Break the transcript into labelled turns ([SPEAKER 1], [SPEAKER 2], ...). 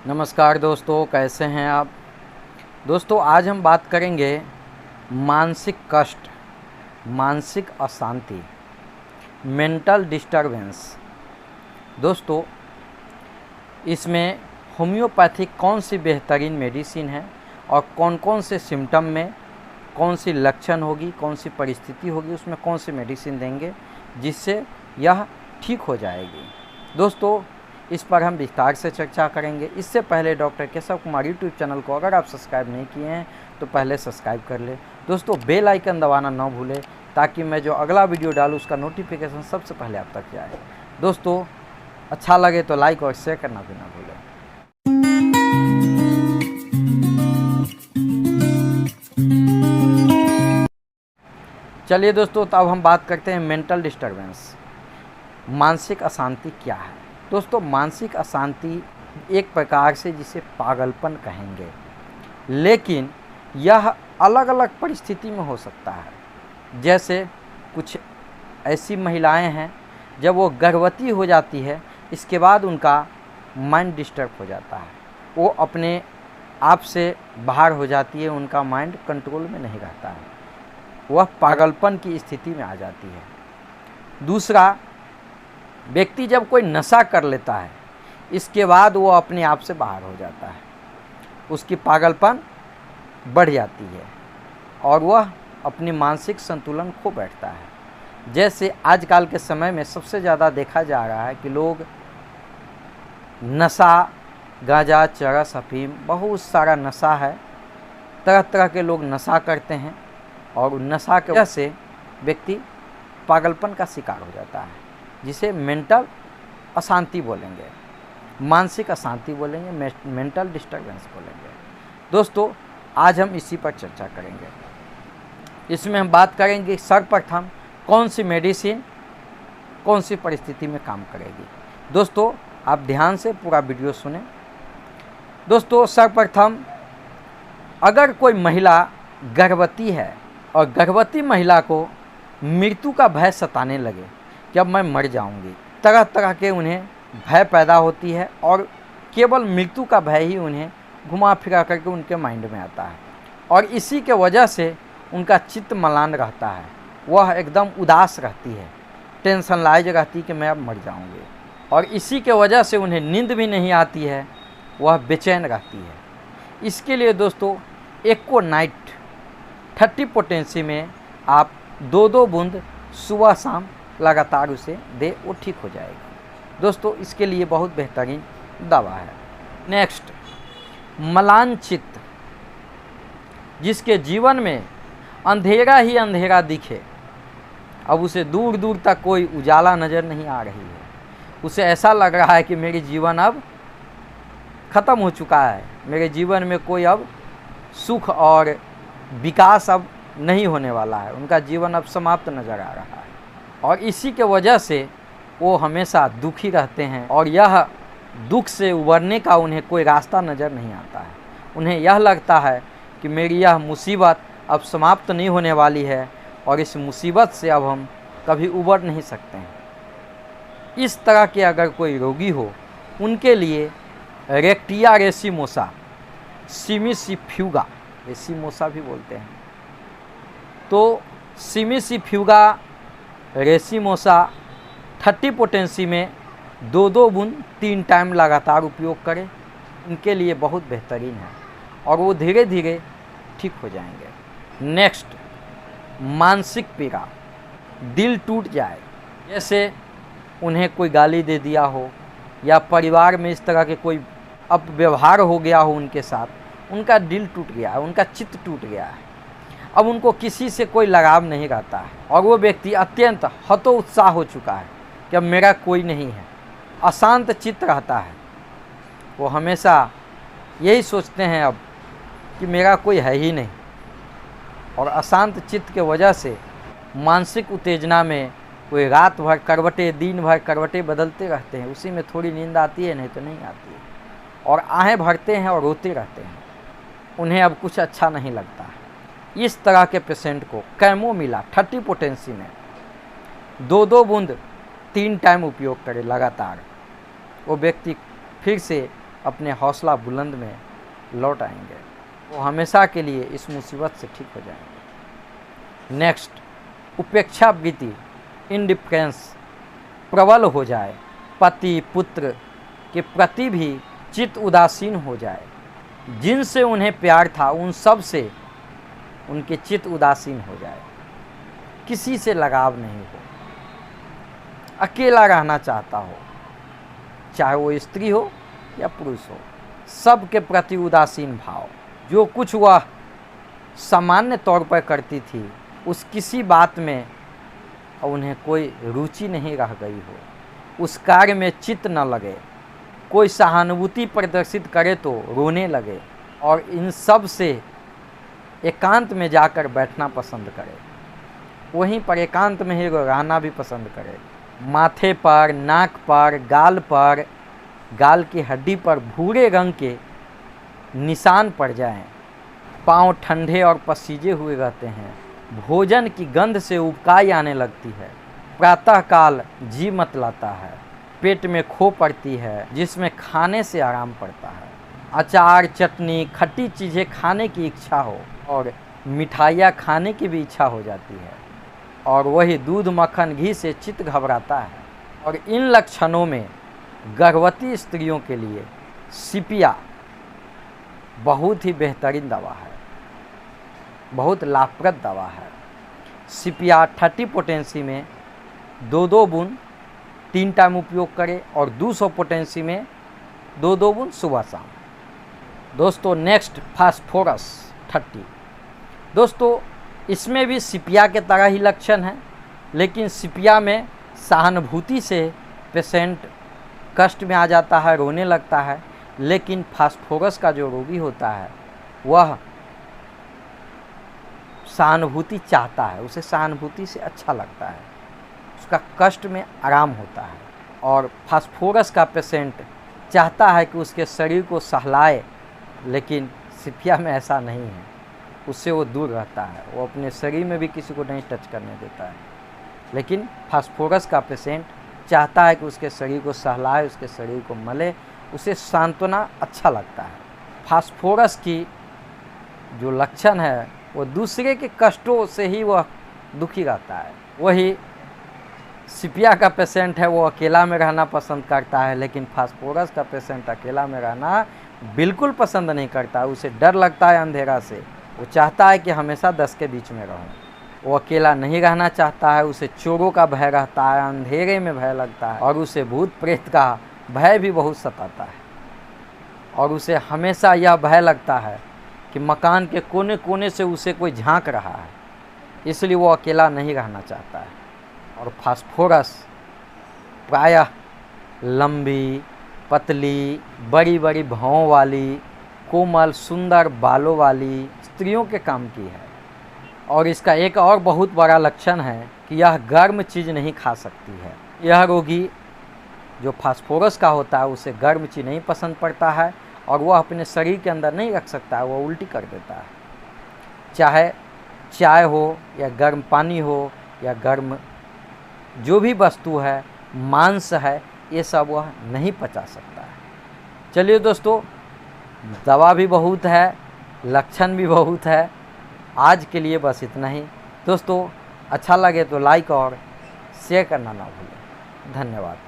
[SPEAKER 1] नमस्कार दोस्तों, कैसे हैं आप। दोस्तों आज हम बात करेंगे मानसिक कष्ट, मानसिक अशांति, मेंटल डिस्टरबेंस। दोस्तों इसमें होम्योपैथिक कौन सी बेहतरीन मेडिसिन है और कौन कौन से सिम्टम में कौन सी लक्षण होगी, कौन सी परिस्थिति होगी, उसमें कौन सी मेडिसिन देंगे जिससे यह ठीक हो जाएगी। दोस्तों इस पर हम विस्तार से चर्चा करेंगे। इससे पहले doctor Keshav Kumar YouTube channel को अगर आप सब्सक्राइब नहीं किए हैं तो पहले सब्सक्राइब कर लें। दोस्तों बेल आइकन दबाना ना भूलें ताकि मैं जो अगला वीडियो डालूँ उसका नोटिफिकेशन सबसे पहले आप तक जाए। दोस्तों अच्छा लगे तो लाइक और शेयर करना भी ना भूलें। चलिए दोस्तों, तो अब हम बात करते हैं मेंटल डिस्टरबेंस, मानसिक अशांति क्या है। दोस्तों मानसिक अशांति एक प्रकार से जिसे पागलपन कहेंगे, लेकिन यह अलग अलग परिस्थिति में हो सकता है। जैसे कुछ ऐसी महिलाएं हैं जब वो गर्भवती हो जाती है, इसके बाद उनका माइंड डिस्टर्ब हो जाता है, वो अपने आप से बाहर हो जाती है, उनका माइंड कंट्रोल में नहीं रहता है, वह पागलपन की स्थिति में आ जाती है। दूसरा, व्यक्ति जब कोई नशा कर लेता है इसके बाद वो अपने आप से बाहर हो जाता है, उसकी पागलपन बढ़ जाती है और वह अपनी मानसिक संतुलन खो बैठता है। जैसे आजकल के समय में सबसे ज़्यादा देखा जा रहा है कि लोग नशा, गांजा, चरस, अफीम, बहुत सारा नशा है, तरह तरह के लोग नशा करते हैं और नशा की वजह से व्यक्ति पागलपन का शिकार हो जाता है, जिसे मेंटल अशांति बोलेंगे, मानसिक अशांति बोलेंगे, मेंटल डिस्टरबेंस बोलेंगे। दोस्तों आज हम इसी पर चर्चा करेंगे। इसमें हम बात करेंगे सर्वप्रथम कौन सी मेडिसिन कौन सी परिस्थिति में काम करेगी। दोस्तों आप ध्यान से पूरा वीडियो सुने। दोस्तों सर्वप्रथम, अगर कोई महिला गर्भवती है और गर्भवती महिला को मृत्यु का भय सताने लगे कि अब मैं मर जाऊंगी, तरह तरह के उन्हें भय पैदा होती है और केवल मृत्यु का भय ही उन्हें घुमा फिरा करके उनके माइंड में आता है और इसी के वजह से उनका चित्त मलान रहता है, वह एकदम उदास रहती है, टेंशन लाइज रहती है कि मैं अब मर जाऊंगी और इसी के वजह से उन्हें नींद भी नहीं आती है, वह बेचैन रहती है। इसके लिए दोस्तों एको नाइट 30 पोटेंसी में आप 2-2 बूंद सुबह शाम लगातार उसे दे, वो ठीक हो जाएगा। दोस्तों इसके लिए बहुत बेहतरीन दवा है। नेक्स्ट, मलान चित्त, जिसके जीवन में अंधेरा ही अंधेरा दिखे, अब उसे दूर दूर तक कोई उजाला नज़र नहीं आ रही है, उसे ऐसा लग रहा है कि मेरी जीवन अब ख़त्म हो चुका है, मेरे जीवन में कोई अब सुख और विकास अब नहीं होने वाला है, उनका जीवन अब समाप्त नज़र आ रहा है और इसी के वजह से वो हमेशा दुखी रहते हैं और यह दुख से उबरने का उन्हें कोई रास्ता नज़र नहीं आता है। उन्हें यह लगता है कि मेरी यह मुसीबत अब समाप्त नहीं होने वाली है और इस मुसीबत से अब हम कभी उबर नहीं सकते हैं। इस तरह के अगर कोई रोगी हो उनके लिए रेक्टिया रेसिमोसा, सिमिसिफ्यूगा, रेसिमोसा भी बोलते हैं, तो सिमिसिफ्यूगा रेसिमोसा 30 पोटेंसी में 2-2 बूंद 3 टाइम लगातार उपयोग करें, इनके लिए बहुत बेहतरीन है और वो धीरे धीरे ठीक हो जाएंगे। नेक्स्ट, मानसिक पीड़ा, दिल टूट जाए, जैसे उन्हें कोई गाली दे दिया हो या परिवार में इस तरह के कोई अपव्यवहार हो गया हो उनके साथ, उनका दिल टूट गया है, उनका चित्त टूट गया है, अब उनको किसी से कोई लगाव नहीं रहता है और वो व्यक्ति अत्यंत हतोत्साह हो चुका है कि अब मेरा कोई नहीं है, अशांत चित्त रहता है, वो हमेशा यही सोचते हैं अब कि मेरा कोई है ही नहीं और अशांत चित्त के वजह से मानसिक उत्तेजना में कोई रात भर करवटें, दिन भर करवटें बदलते रहते हैं, उसी में थोड़ी नींद आती है नहीं तो नहीं आती है और आहें भरते हैं और रोते रहते हैं, उन्हें अब कुछ अच्छा नहीं लगता है। इस तरह के पेशेंट को कैमोमिला 30 पोटेंसी में 2-2 बूंद 3 टाइम उपयोग करें लगातार, वो व्यक्ति फिर से अपने हौसला बुलंद में लौट आएंगे, वो हमेशा के लिए इस मुसीबत से ठीक हो जाएंगे। नेक्स्ट, उपेक्षा वृत्ति, इंडिफरेंस प्रबल हो जाए, पति पुत्र के प्रति भी चित्त उदासीन हो जाए, जिनसे उन्हें प्यार था उन सब से उनके चित्त उदासीन हो जाए, किसी से लगाव नहीं हो, अकेला रहना चाहता हो, चाहे वो स्त्री हो या पुरुष हो, सबके प्रति उदासीन भाव, जो कुछ वह सामान्य तौर पर करती थी उस किसी बात में उन्हें कोई रुचि नहीं रह गई हो, उस कार्य में चित्त न लगे, कोई सहानुभूति प्रदर्शित करे तो रोने लगे और इन सब से एकांत में जाकर बैठना पसंद करे, वहीं पर एकांत में ही रहना भी पसंद करे। माथे पर, नाक पर, गाल की हड्डी पर भूरे रंग के निशान पड़ जाएं, पांव ठंडे और पसीजे हुए रहते हैं, भोजन की गंध से उबकाई आने लगती है, प्रातःकाल जी मतलाता है, पेट में खो पड़ती है जिसमें खाने से आराम पड़ता है, अचार चटनी खट्टी चीज़ें खाने की इच्छा हो और मिठाइयाँ खाने की भी इच्छा हो जाती है, और वही दूध मक्खन घी से चित्त घबराता है। और इन लक्षणों में गर्भवती स्त्रियों के लिए सिपिया बहुत ही बेहतरीन दवा है, बहुत लाभप्रद दवा है। सिपिया 30 पोटेंसी में 2-2 बूंद 3 टाइम उपयोग करें और 200 पोटेंसी में 2-2 बूंद सुबह शाम। दोस्तों नेक्स्ट, फास्फोरस 30। दोस्तों इसमें भी सिपिया के तरह ही लक्षण है, लेकिन सिपिया में सहानुभूति से पेशेंट कष्ट में आ जाता है, रोने लगता है, लेकिन फास्फोरस का जो रोगी होता है वह सहानुभूति चाहता है, उसे सहानुभूति से अच्छा लगता है, उसका कष्ट में आराम होता है। और फास्फोरस का पेशेंट चाहता है कि उसके शरीर को सहलाए, लेकिन सिपिया में ऐसा नहीं है, उससे वो दूर रहता है, वो अपने शरीर में भी किसी को नहीं टच करने देता है। लेकिन फास्फोरस का पेशेंट चाहता है कि उसके शरीर को सहलाए, उसके शरीर को मले, उसे सांत्वना अच्छा लगता है। फास्फोरस की जो लक्षण है वो दूसरे के कष्टों से ही वह दुखी रहता है। वही सिपिया का पेशेंट है वो अकेला में रहना पसंद करता है, लेकिन फास्फोरस का पेशेंट अकेला में रहना बिल्कुल पसंद नहीं करता, उसे डर लगता है अंधेरा से, वो चाहता है कि हमेशा 10 के बीच में रहूं। वो अकेला नहीं रहना चाहता है, उसे चोरों का भय रहता है, अंधेरे में भय लगता है, और उसे भूत प्रेत का भय भी बहुत सताता है, और उसे हमेशा यह भय लगता है कि मकान के कोने कोने से उसे कोई झांक रहा है, इसलिए वो अकेला नहीं रहना चाहता है। और फास्फोरस प्रायः लंबी, पतली, बड़ी बड़ी भौं वाली, कोमल सुंदर बालों वाली स्त्रियों के काम की है। और इसका एक और बहुत बड़ा लक्षण है कि यह गर्म चीज़ नहीं खा सकती है। यह रोगी जो फास्फोरस का होता है उसे गर्म चीज़ नहीं पसंद पड़ता है, और वह अपने शरीर के अंदर नहीं रख सकता है, वह उल्टी कर देता है। चाहे चाय हो या गर्म पानी हो या गर्म जो भी वस्तु है, मांस है, ये सब वह नहीं पचा सकता है। चलिए दोस्तों, दवा भी बहुत है, लक्षण भी बहुत है। आज के लिए बस इतना ही। दोस्तों अच्छा लगे तो लाइक और शेयर करना ना भूलें। धन्यवाद।